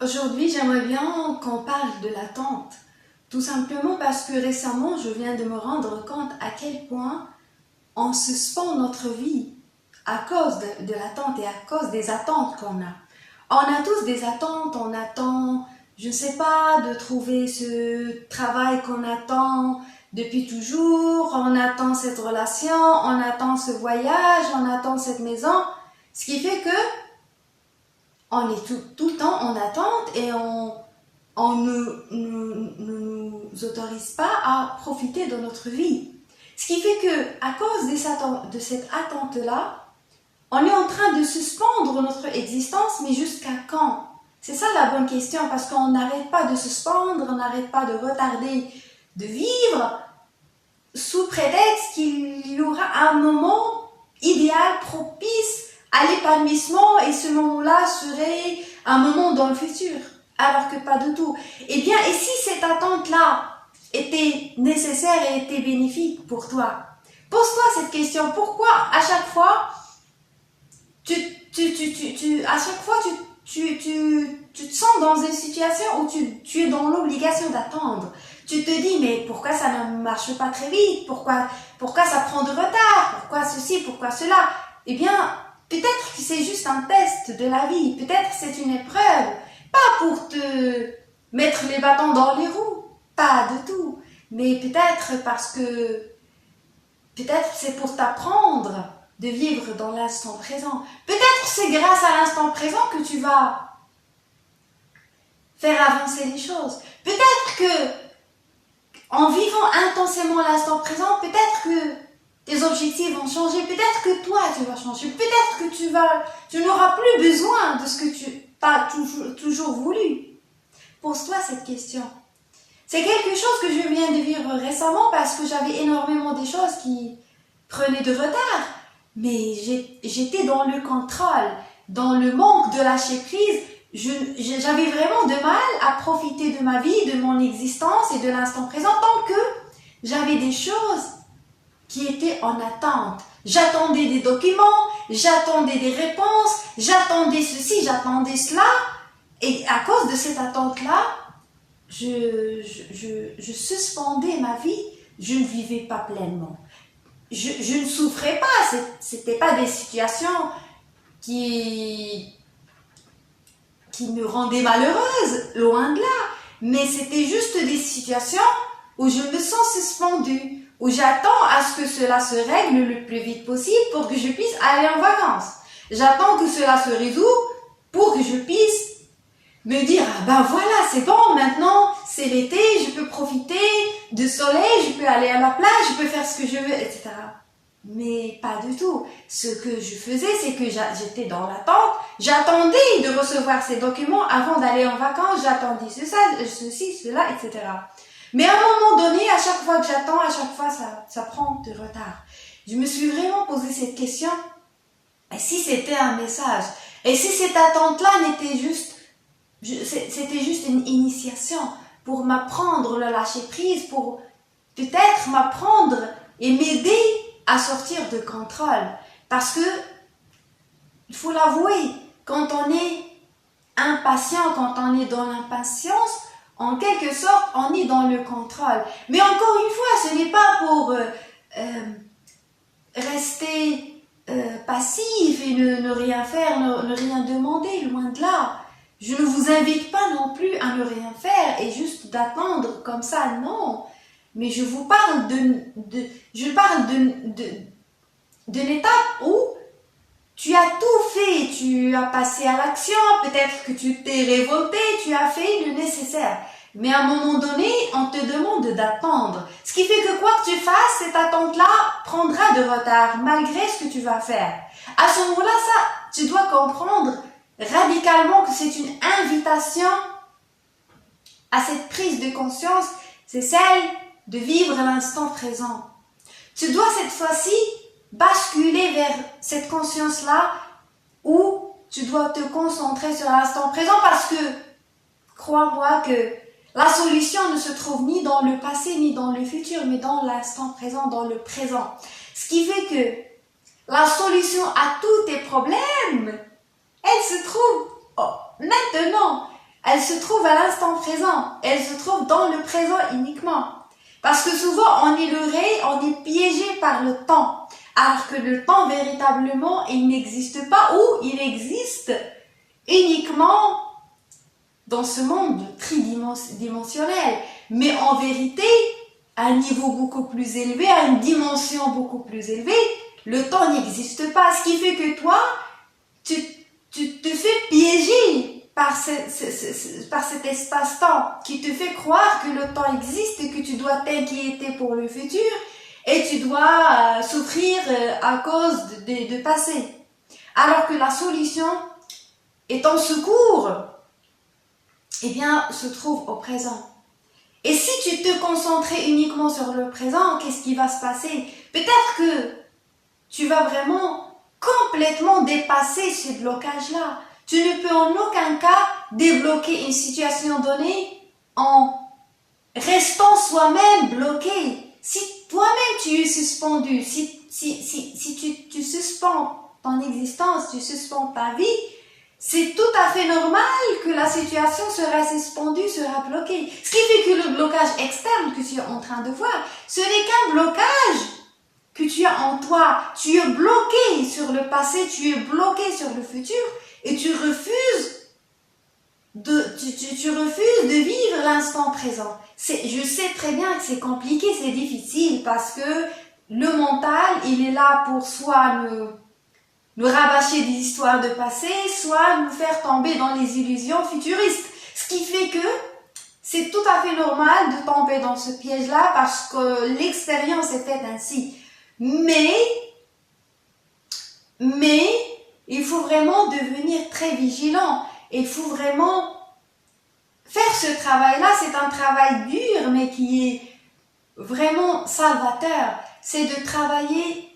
Aujourd'hui, j'aimerais bien qu'on parle de l'attente. Tout simplement parce que récemment, je viens de me rendre compte à quel point on suspend notre vie à cause de l'attente et à cause des attentes qu'on a. On a tous des attentes, on attend, je ne sais pas, de trouver ce travail qu'on attend depuis toujours, on attend cette relation, on attend ce voyage, on attend cette maison. Ce qui fait que on est tout le temps en attente et on ne nous autorise pas à profiter de notre vie. Ce qui fait que, à cause de cette attente-là, on est en train de suspendre notre existence, mais jusqu'à quand? C'est ça la bonne question, parce qu'on n'arrête pas de suspendre, on n'arrête pas de retarder de vivre, sous prétexte qu'il y aura un moment idéal, propice à l'épanouissement, et ce moment-là serait un moment dans le futur, alors que pas du tout. Eh bien, et si cette attente-là était nécessaire et était bénéfique pour toi? Pose-toi cette question. Pourquoi à chaque fois tu te sens dans une situation où tu es dans l'obligation d'attendre? Tu te dis, mais pourquoi ça ne marche pas très vite? Pourquoi ça prend de retard? Pourquoi ceci? Pourquoi cela? Eh bien, peut-être que c'est juste un test de la vie. Peut-être que c'est une épreuve. Pas pour te mettre les bâtons dans les roues. Pas du tout. Mais peut-être parce que peut-être c'est pour t'apprendre de vivre dans l'instant présent. Peut-être c'est grâce à l'instant présent que tu vas faire avancer les choses. Peut-être que en vivant intensément l'instant présent, peut-être que tes objectifs vont changer, peut-être que toi tu vas changer, peut-être que tu n'auras plus besoin de ce que tu as toujours voulu. Pose-toi cette question. C'est quelque chose que je viens de vivre récemment parce que j'avais énormément de choses qui prenaient de retard. Mais j'étais dans le contrôle, dans le manque de lâcher prise. J'avais vraiment de mal à profiter de ma vie, de mon existence et de l'instant présent tant que j'avais des choses qui étaient en attente. J'attendais des documents, j'attendais des réponses, j'attendais ceci, j'attendais cela. Et à cause de cette attente-là, je suspendais ma vie, je ne vivais pas pleinement. Je ne souffrais pas, c'était pas des situations qui me rendaient malheureuse, loin de là. Mais c'était juste des situations où je me sens suspendue, où j'attends à ce que cela se règle le plus vite possible pour que je puisse aller en vacances. J'attends que cela se résout pour que je puisse me dire, ah ben voilà, c'est bon, maintenant c'est l'été, je peux profiter du soleil, je peux aller à la plage, je peux faire ce que je veux, etc. Mais pas du tout. Ce que je faisais, c'est que j'étais dans l'attente, j'attendais de recevoir ces documents avant d'aller en vacances, j'attendais ceci, cela, etc. Mais à un moment donné, à chaque fois que j'attends, à chaque fois ça prend de retard. Je me suis vraiment posé cette question, et si c'était un message? Et si cette attente-là n'était juste c'était juste une initiation pour m'apprendre le lâcher prise, pour peut-être m'apprendre et m'aider à sortir de contrôle. Parce que, il faut l'avouer, quand on est impatient, quand on est dans l'impatience, en quelque sorte, on est dans le contrôle. Mais encore une fois, ce n'est pas pour rester passif et ne rien faire, ne rien demander, loin de là. Je ne vous invite pas non plus à ne rien faire et juste d'attendre comme ça, non. Mais je vous parle d'une étape où tu as tout fait, tu as passé à l'action, peut-être que tu t'es révolté, tu as fait le nécessaire. Mais à un moment donné, on te demande d'attendre. Ce qui fait que quoi que tu fasses, cette attente-là prendra de retard, malgré ce que tu vas faire. À ce moment-là, tu dois comprendre radicalement que c'est une invitation à cette prise de conscience, c'est celle de vivre l'instant présent. Tu dois cette fois-ci basculer vers cette conscience-là où tu dois te concentrer sur l'instant présent parce que, crois-moi que la solution ne se trouve ni dans le passé ni dans le futur, mais dans l'instant présent, dans le présent. Ce qui fait que la solution à tous tes problèmes, elle se trouve maintenant. elle se trouve à l'instant présent. Elle se trouve dans le présent uniquement. Parce que souvent, on est leurré, on est piégé par le temps. Alors que le temps, véritablement, il n'existe pas ou il existe uniquement dans ce monde tridimensionnel. Mais en vérité, à un niveau beaucoup plus élevé, à une dimension beaucoup plus élevée, le temps n'existe pas. Ce qui fait que toi, tu te fais piéger par cet espace-temps qui te fait croire que le temps existe et que tu dois t'inquiéter pour le futur et tu dois souffrir à cause de passé. Alors que la solution est en secours, eh bien, se trouve au présent. Et si tu te concentrais uniquement sur le présent, qu'est-ce qui va se passer? Peut-être que tu vas vraiment complètement dépasser ce blocage-là. Tu ne peux en aucun cas débloquer une situation donnée en restant soi-même bloqué. Si toi-même tu es suspendu, si tu suspends ton existence, tu suspends ta vie, c'est tout à fait normal que la situation sera suspendue, sera bloquée. Ce qui fait que le blocage externe que tu es en train de voir, ce n'est qu'un blocage que tu as en toi. Tu es bloqué sur le passé, tu es bloqué sur le futur et tu refuses de vivre l'instant présent. Je sais très bien que c'est compliqué, c'est difficile parce que le mental, il est là pour soit nous rabâcher des histoires de passé, soit nous faire tomber dans les illusions futuristes. Ce qui fait que c'est tout à fait normal de tomber dans ce piège-là parce que l'expérience est faite ainsi. Mais, il faut vraiment devenir très vigilant. Il faut vraiment faire ce travail-là. C'est un travail dur, mais qui est vraiment salvateur. C'est de travailler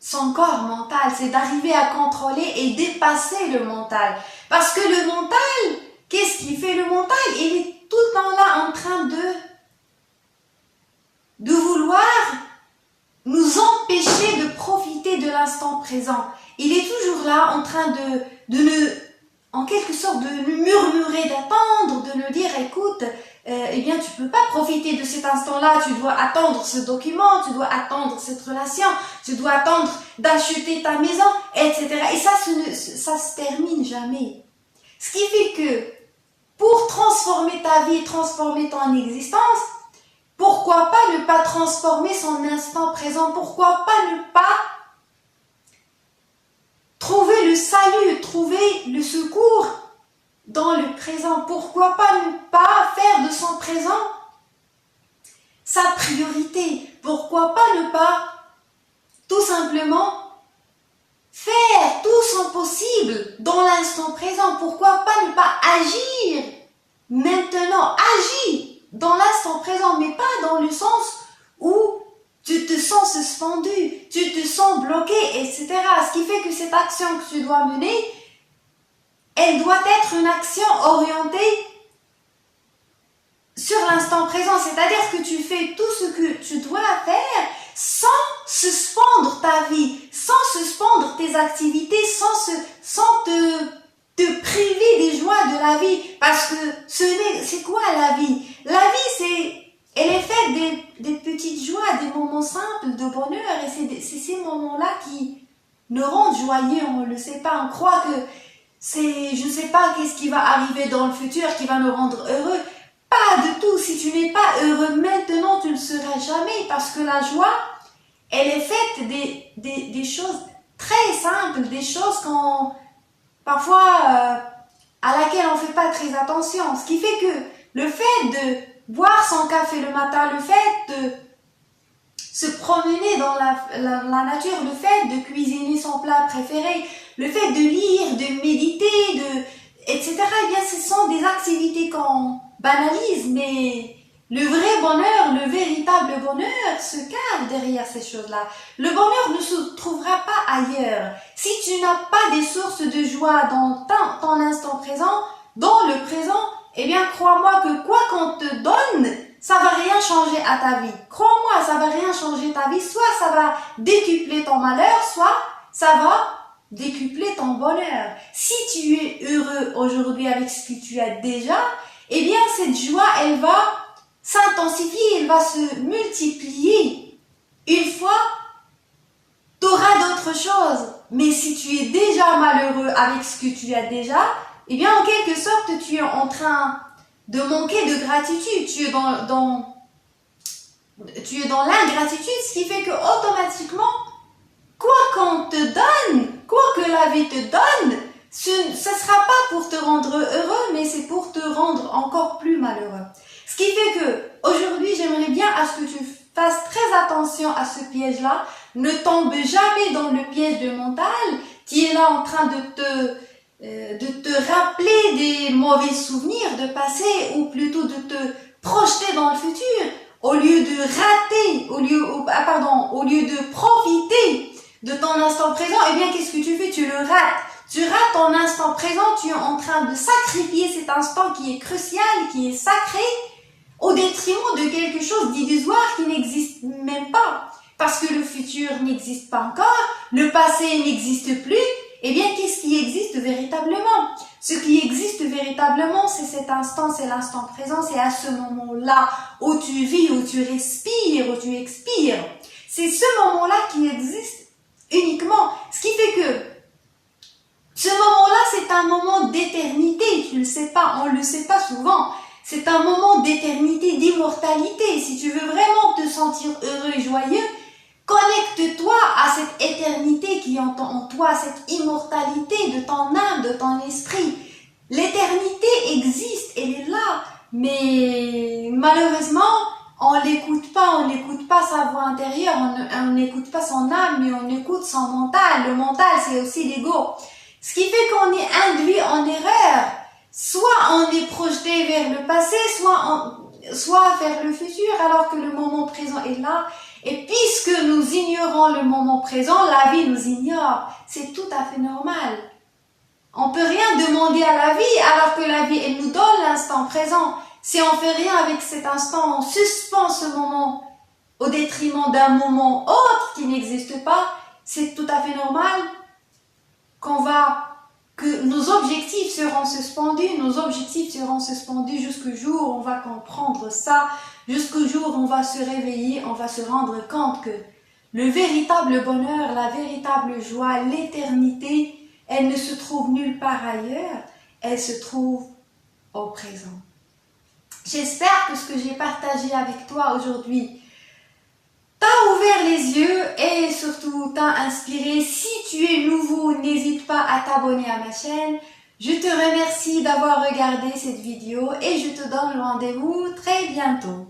son corps mental, c'est d'arriver à contrôler et dépasser le mental. Parce que le mental, qu'est-ce qu'il fait? Le mental, il est tout le temps là en train de vouloir nous empêcher de profiter de l'instant présent. Il est toujours là en train en quelque sorte, de nous murmurer, d'attendre, de nous dire, écoute, eh bien, tu peux pas profiter de cet instant-là, tu dois attendre ce document, tu dois attendre cette relation, tu dois attendre d'acheter ta maison, etc. Et ça se termine jamais. Ce qui fait que, pour transformer ta vie, transformer ton existence, pourquoi pas ne pas transformer son instant présent? Pourquoi pas ne pas trouver le salut, trouver le secours dans le présent? Pourquoi pas ne pas faire de son présent sa priorité? Pourquoi pas ne pas tout simplement faire tout son possible dans l'instant présent? Pourquoi pas ne pas agir maintenant? Agir dans l'instant présent, mais pas dans le sens où tu te sens suspendu, tu te sens bloqué, etc. Ce qui fait que cette action que tu dois mener, elle doit être une action orientée sur l'instant présent. C'est-à-dire que tu fais tout ce que tu dois faire sans suspendre ta vie, sans suspendre tes activités, sans te priver des joies de la vie. Parce que c'est quoi la vie? La vie, elle est faite des petites joies, des moments simples de bonheur, et c'est ces moments-là qui nous rendent joyeux. On ne le sait pas, on croit que je ne sais pas qu'est-ce qui va arriver dans le futur qui va nous rendre heureux. Pas du tout. Si tu n'es pas heureux maintenant, tu ne le seras jamais, parce que la joie, elle est faite des choses très simples, des choses parfois à laquelle on ne fait pas très attention. Ce qui fait que le fait de boire son café le matin, le fait de se promener dans la nature, le fait de cuisiner son plat préféré, le fait de lire, de méditer, etc. Eh bien, ce sont des activités qu'on banalise, mais le vrai bonheur, le véritable bonheur se cache derrière ces choses-là. Le bonheur ne se trouvera pas ailleurs. Si tu n'as pas des sources de joie dans ton instant présent, dans le présent, eh bien, crois-moi que quoi qu'on te donne, ça va rien changer à ta vie. Crois-moi, ça va rien changer ta vie. Soit ça va décupler ton malheur, soit ça va décupler ton bonheur. Si tu es heureux aujourd'hui avec ce que tu as déjà, eh bien cette joie, elle va s'intensifier, elle va se multiplier. Une fois, tu auras d'autres choses. Mais si tu es déjà malheureux avec ce que tu as déjà, eh bien en quelque sorte, tu es en train de manquer de gratitude. Tu es dans l'ingratitude, ce qui fait que automatiquement, quoi qu'on te donne, quoi que la vie te donne, ce ne sera pas pour te rendre heureux, mais c'est pour te rendre encore plus malheureux. Ce qui fait que aujourd'hui, j'aimerais bien à ce que tu fasses très attention à ce piège-là. Ne tombe jamais dans le piège de mental qui est là en train de te rappeler des mauvais souvenirs de passé, ou plutôt de te projeter dans le futur. Au lieu de rater, au lieu de profiter de ton instant présent, eh bien, qu'est-ce que tu fais? Tu le rates. Tu rates ton instant présent, tu es en train de sacrifier cet instant qui est crucial, qui est sacré, au détriment de quelque chose d'illusoire qui n'existe même pas. Parce que le futur n'existe pas encore, le passé n'existe plus, eh bien, qu'est-ce qui existe véritablement? Ce qui existe véritablement, c'est cet instant, c'est l'instant présent, c'est à ce moment-là où tu vis, où tu respires, où tu expires. C'est ce moment-là qui existe uniquement. Ce qui fait que ce moment-là, c'est un moment d'éternité. Tu ne le sais pas, on ne le sait pas souvent. C'est un moment d'éternité, d'immortalité. Si tu veux vraiment te sentir heureux et joyeux, connecte-toi à cette éternité qui est en toi, cette immortalité de ton âme, de ton esprit. L'éternité existe, elle est là, mais malheureusement, on n'écoute pas sa voix intérieure, on n'écoute pas son âme, mais on écoute son mental. Le mental, c'est aussi l'ego. Ce qui fait qu'on est induit en erreur. Soit on est projeté vers le passé, soit vers le futur, alors que le moment présent est là. Et puisque nous ignorons le moment présent, la vie nous ignore. C'est tout à fait normal. On ne peut rien demander à la vie, alors que la vie, elle nous donne l'instant présent. Si on ne fait rien avec cet instant, on suspend ce moment au détriment d'un moment autre qui n'existe pas, c'est tout à fait normal que nos objectifs seront suspendus jusqu'au jour où on va comprendre ça, jusqu'au jour où on va se réveiller, on va se rendre compte que le véritable bonheur, la véritable joie, l'éternité, elle ne se trouve nulle part ailleurs, elle se trouve au présent. J'espère que ce que j'ai partagé avec toi aujourd'hui t'a ouvert les yeux et surtout t'a inspiré. Si tu es nouveau, n'hésite pas à t'abonner à ma chaîne. Je te remercie d'avoir regardé cette vidéo et je te donne rendez-vous très bientôt.